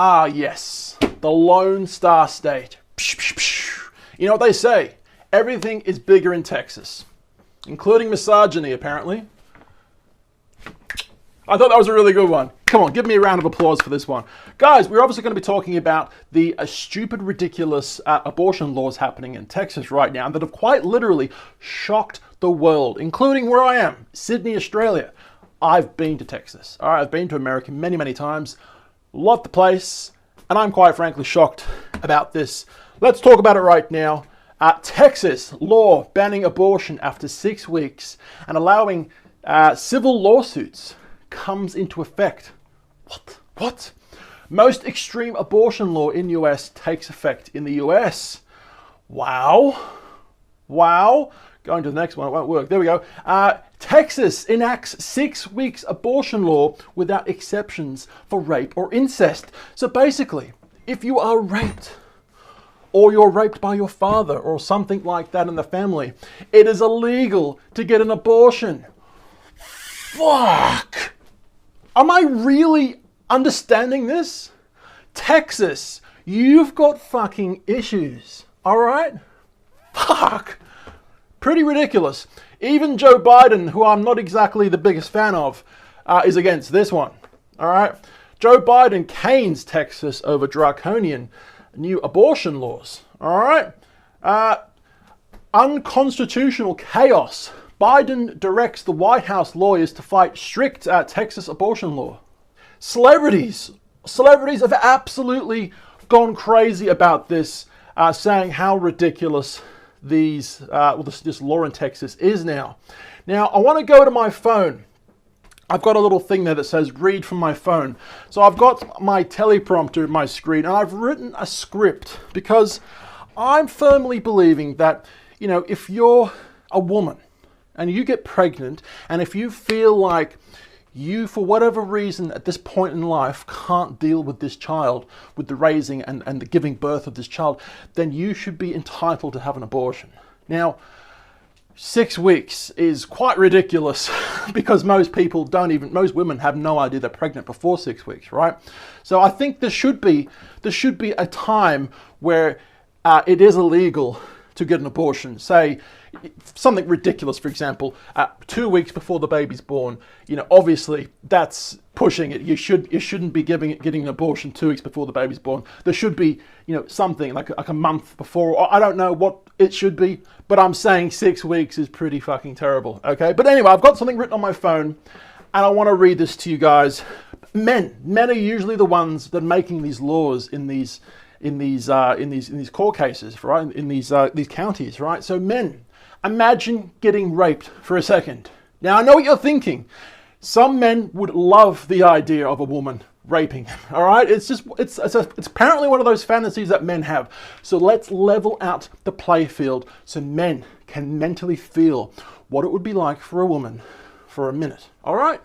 Ah, yes, the Lone Star State. Psh, psh, psh. You know what they say? Everything is bigger in Texas, including misogyny, apparently. I thought that was a really good one. Come on, give me a round of applause for this one. Guys, we're obviously going to be talking about the stupid, ridiculous abortion laws happening in Texas right now that have quite literally shocked the world, including where I am, Sydney, Australia. I've been to Texas. All right, I've been to America many, many times. Love the place, and I'm quite frankly shocked about this. Let's talk about it right now. Texas law banning abortion after 6 weeks and allowing civil lawsuits comes into effect. What? Most extreme abortion law in US takes effect in the US. Wow. Going to the next one, it won't work. There we go. Texas enacts 6 weeks abortion law without exceptions for rape or incest. So basically, if you are raped, or you're raped by your father, or something like that in the family, it is illegal to get an abortion. Fuck! Am I really understanding this? Texas, you've got fucking issues, alright? Fuck! Pretty ridiculous. Even Joe Biden, who I'm not exactly the biggest fan of, is against this one, alright? Joe Biden canes Texas over draconian new abortion laws, alright? Unconstitutional chaos. Biden directs the White House lawyers to fight strict Texas abortion law. Celebrities have absolutely gone crazy about this, saying how ridiculous this law in Texas is now. Now, I want to go to my phone. I've got a little thing there that says read from my phone. So I've got my teleprompter, my screen, and I've written a script because I'm firmly believing that, you know, if you're a woman and you get pregnant, and if you feel like you, for whatever reason at this point in life, can't deal with this child, with the raising and the giving birth of this child, then you should be entitled to have an abortion. Now, 6 weeks is quite ridiculous because most women have no idea they're pregnant before 6 weeks, right? So I think there should be a time where it is illegal to get an abortion. Say something ridiculous, for example, 2 weeks before the baby's born. You know, obviously that's pushing it. You shouldn't be getting an abortion 2 weeks before the baby's born. There should be, you know, something like a month before. Or I don't know what it should be, but I'm saying 6 weeks is pretty fucking terrible. Okay, but anyway, I've got something written on my phone, and I want to read this to you guys. Men are usually the ones that are making these laws in these court cases, right? In these counties, right? So men, imagine getting raped for a second. Now I know what you're thinking. Some men would love the idea of a woman raping. All right, it's apparently one of those fantasies that men have. So let's level out the playfield so men can mentally feel what it would be like for a woman for a minute. All right,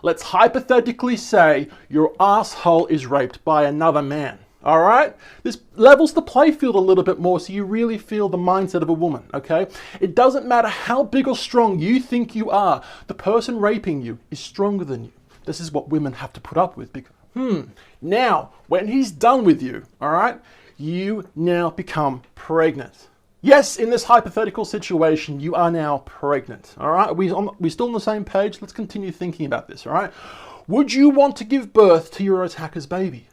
let's hypothetically say your asshole is raped by another man. All right, this levels the playfield a little bit more so you really feel the mindset of a woman, okay? It doesn't matter how big or strong you think you are, the person raping you is stronger than you. This is what women have to put up with. Because, now, when he's done with you, all right, you now become pregnant. Yes, in this hypothetical situation, you are now pregnant, all right? Are we still on the same page? Let's continue thinking about this, all right? Would you want to give birth to your attacker's baby?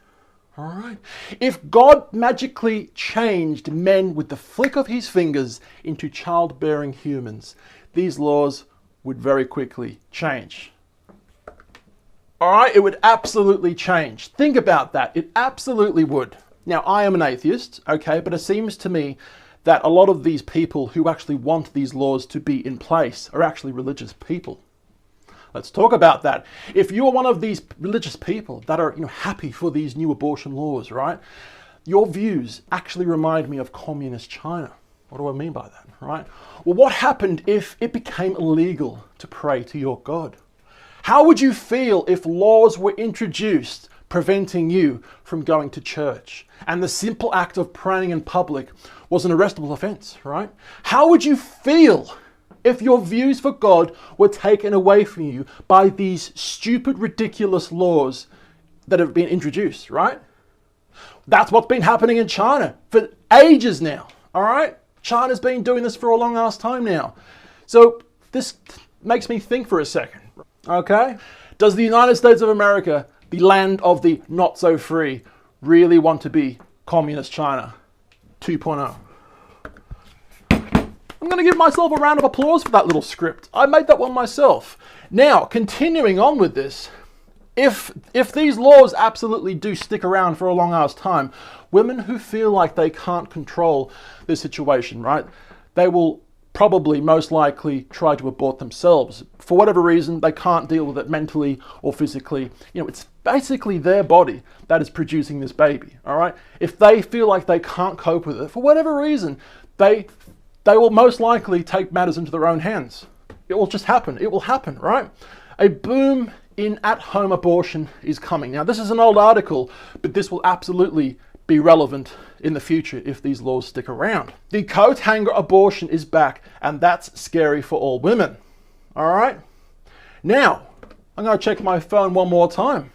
All right. If God magically changed men with the flick of his fingers into childbearing humans, these laws would very quickly change. All right, it would absolutely change. Think about that. It absolutely would. Now, I am an atheist, okay, but it seems to me that a lot of these people who actually want these laws to be in place are actually religious people. Let's talk about that. If you're one of these religious people that are, happy for these new abortion laws, right? Your views actually remind me of communist China. What do I mean by that, right? Well, what happened if it became illegal to pray to your God? How would you feel if laws were introduced preventing you from going to church and the simple act of praying in public was an arrestable offense, right? How would you feel if your views for God were taken away from you by these stupid, ridiculous laws that have been introduced, right? That's what's been happening in China for ages now, all right? China's been doing this for a long ass time now. So this makes me think for a second, okay? Does the United States of America, the land of the not so free, really want to be communist China 2.0? I'm going to give myself a round of applause for that little script. I made that one myself. Now, continuing on with this, if these laws absolutely do stick around for a long ass time, women who feel like they can't control this situation, right, they will probably most likely try to abort themselves. For whatever reason, they can't deal with it mentally or physically. You know, it's basically their body that is producing this baby, all right? If they feel like they can't cope with it, for whatever reason, they will most likely take matters into their own hands. It will just happen. It will happen, right? A boom in at-home abortion is coming. Now, this is an old article, but this will absolutely be relevant in the future if these laws stick around. The coat hanger abortion is back, and that's scary for all women. All right? Now, I'm going to check my phone one more time.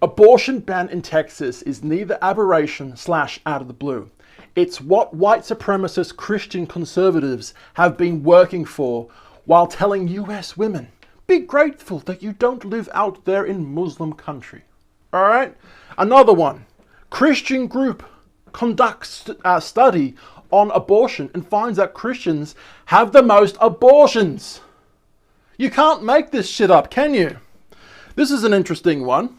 Abortion ban in Texas is neither aberration / out of the blue. It's what white supremacist Christian conservatives have been working for while telling US women, be grateful that you don't live out there in Muslim country. All right? Another one. Christian group conducts a study on abortion and finds that Christians have the most abortions. You can't make this shit up, can you? This is an interesting one.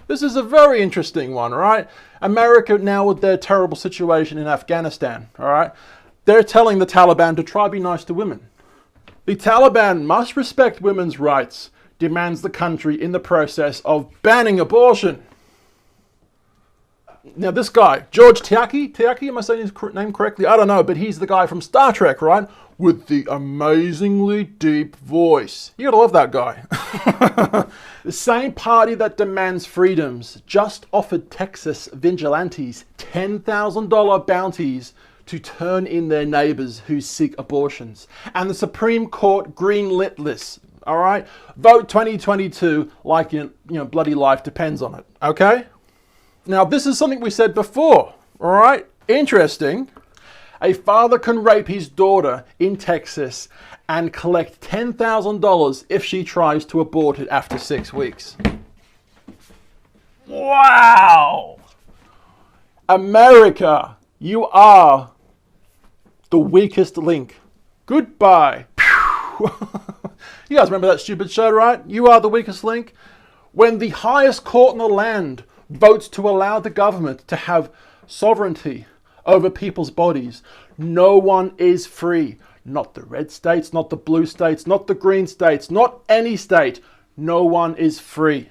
This is a very interesting one, right? America now with their terrible situation in Afghanistan, all right? They're telling the Taliban to try be nice to women. The Taliban must respect women's rights, demands the country in the process of banning abortion. Now this guy, George Takei, am I saying his name correctly? I don't know, but he's the guy from Star Trek, right? With the amazingly deep voice. You gotta love that guy. The same party that demands freedoms just offered Texas vigilantes $10,000 bounties to turn in their neighbors who seek abortions. And the Supreme Court greenlit this, all right? Vote 2022 like your bloody life depends on it, okay? Now, this is something we said before, all right? Interesting. A father can rape his daughter in Texas and collect $10,000 if she tries to abort it after 6 weeks. Wow! America, you are the weakest link. Goodbye. You guys remember that stupid show, right? You are the weakest link. When the highest court in the land votes to allow the government to have sovereignty over people's bodies, no one is free. Not the red states, not the blue states, not the green states, not any state. No one is free.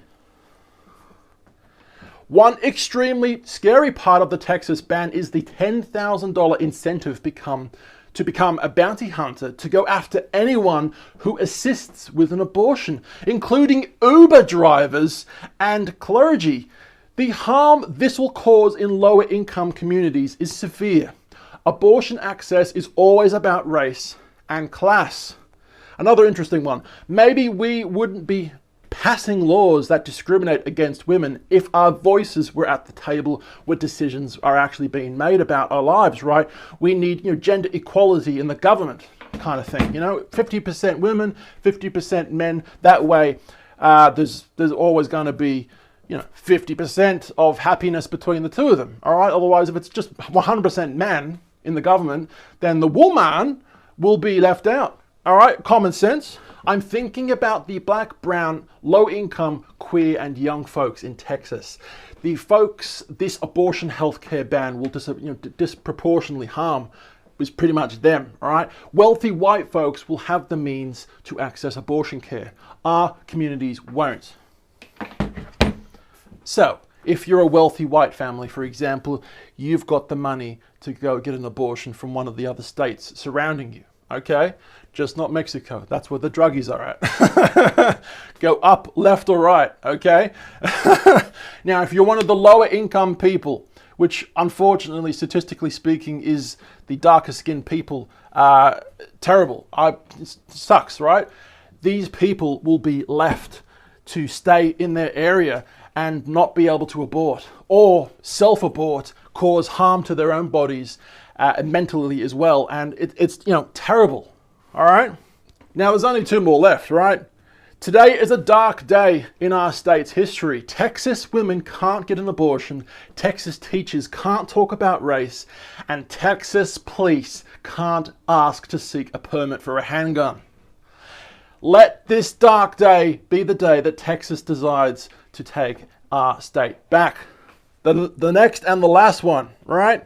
One extremely scary part of the Texas ban is the $10,000 incentive to become a bounty hunter to go after anyone who assists with an abortion, including Uber drivers and clergy. The harm this will cause in lower income communities is severe. Abortion access is always about race and class. Another interesting one. Maybe we wouldn't be passing laws that discriminate against women if our voices were at the table where decisions are actually being made about our lives, right? We need, gender equality in the government kind of thing, 50% women, 50% men. That way, there's always going to be 50% of happiness between the two of them, all right? Otherwise, if it's just 100% man in the government, then the woman will be left out, all right? Common sense. I'm thinking about the black, brown, low-income, queer, and young folks in Texas. The folks this abortion healthcare ban will disproportionately harm is pretty much them, all right? Wealthy white folks will have the means to access abortion care. Our communities won't. So, if you're a wealthy white family, for example, you've got the money to go get an abortion from one of the other states surrounding you, okay? Just not Mexico. That's where the druggies are at. Go up, left, or right, okay? Now, if you're one of the lower income people, which unfortunately, statistically speaking, is the darker skinned people, terrible. It sucks, right? These people will be left to stay in their area and not be able to abort, or self-abort, cause harm to their own bodies and mentally as well. And it's, you know, terrible. All right. Now there's only 2 more left, right? Today is a dark day in our state's history. Texas women can't get an abortion, Texas teachers can't talk about race, and Texas police can't ask to seek a permit for a handgun. Let this dark day be the day that Texas decides to take our state back. The next and the last one, right?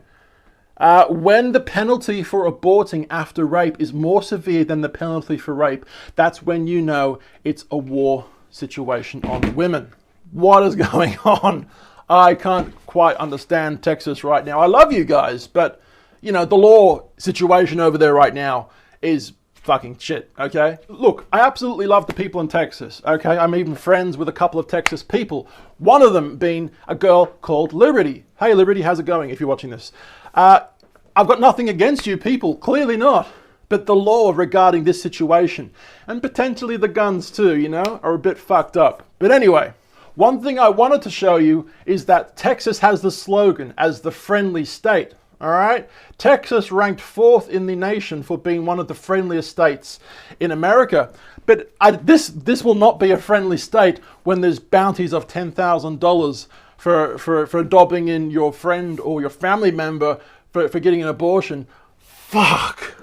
When the penalty for aborting after rape is more severe than the penalty for rape, that's when you know it's a war situation on women. What is going on? I can't quite understand Texas right now. I love you guys, but you know, the law situation over there right now is fucking shit, okay? Look, I absolutely love the people in Texas, okay? I'm even friends with a couple of Texas people. One of them being a girl called Liberty. Hey Liberty, how's it going if you're watching this? I've got nothing against you people, clearly not. But the law regarding this situation, and potentially the guns too, you know, are a bit fucked up. But anyway, one thing I wanted to show you is that Texas has the slogan as the friendly state. All right, Texas ranked 4th in the nation for being one of the friendliest states in America. But this will not be a friendly state when there's bounties of $10,000 for dobbing in your friend or your family member for getting an abortion. Fuck.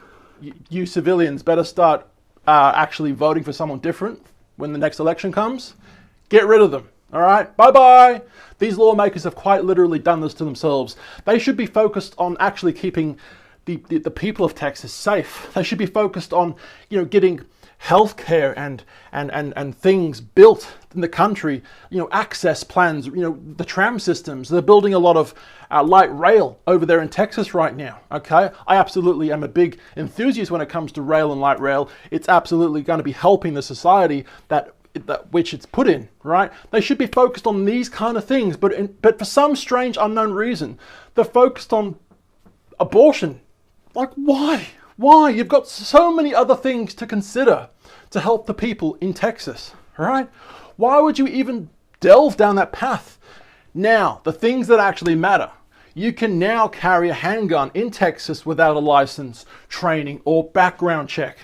You civilians better start actually voting for someone different when the next election comes. Get rid of them. All right, bye-bye. These lawmakers have quite literally done this to themselves. They should be focused on actually keeping the people of Texas safe. They should be focused on, you know, getting healthcare and things built in the country, you know, access plans, you know, the tram systems. They're building a lot of light rail over there in Texas right now, okay? I absolutely am a big enthusiast when it comes to rail and light rail. It's absolutely going to be helping the society that which it's put in, right? They should be focused on these kind of things, but for some strange unknown reason, they're focused on abortion. Like, why? Why? You've got so many other things to consider to help the people in Texas, right? Why would you even delve down that path? Now, the things that actually matter. You can now carry a handgun in Texas without a license, training, or background check.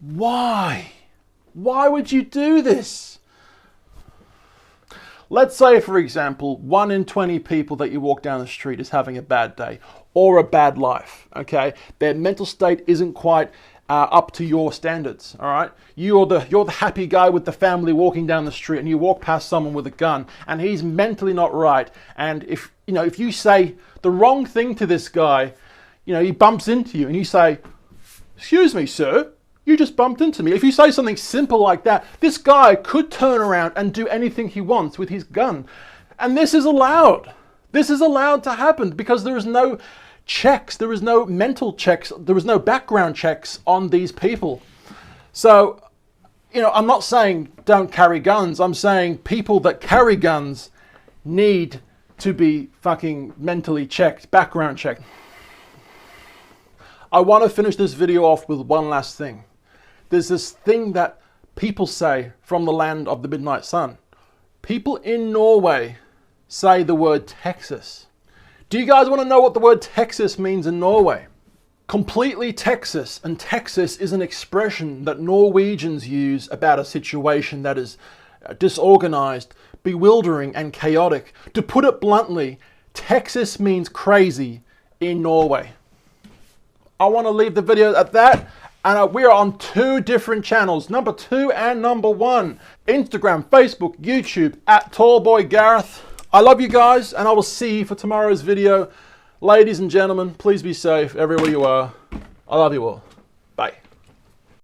Why? Why would you do this? Let's say, for example, 1 in 20 people that you walk down the street is having a bad day or a bad life, okay? Their mental state isn't quite up to your standards, all right? You're the happy guy with the family walking down the street, and you walk past someone with a gun and he's mentally not right. And if you say the wrong thing to this guy, you know, he bumps into you and you say, "Excuse me, sir, you just bumped into me." If you say something simple like that, this guy could turn around and do anything he wants with his gun. And this is allowed. This is allowed to happen because there is no checks, there is no mental checks, there is no background checks on these people. So, you know, I'm not saying don't carry guns. I'm saying people that carry guns need to be fucking mentally checked, background checked. I want to finish this video off with one last thing. There's this thing that people say from the land of the midnight sun. People in Norway say the word Texas. Do you guys want to know what the word Texas means in Norway? Completely Texas, and Texas is an expression that Norwegians use about a situation that is disorganized, bewildering, and chaotic. To put it bluntly, Texas means crazy in Norway. I want to leave the video at that. And we are on 2 different channels, number 2 and number 1. Instagram, Facebook, YouTube, @TallBoyGareth. I love you guys, and I will see you for tomorrow's video. Ladies and gentlemen, please be safe everywhere you are. I love you all.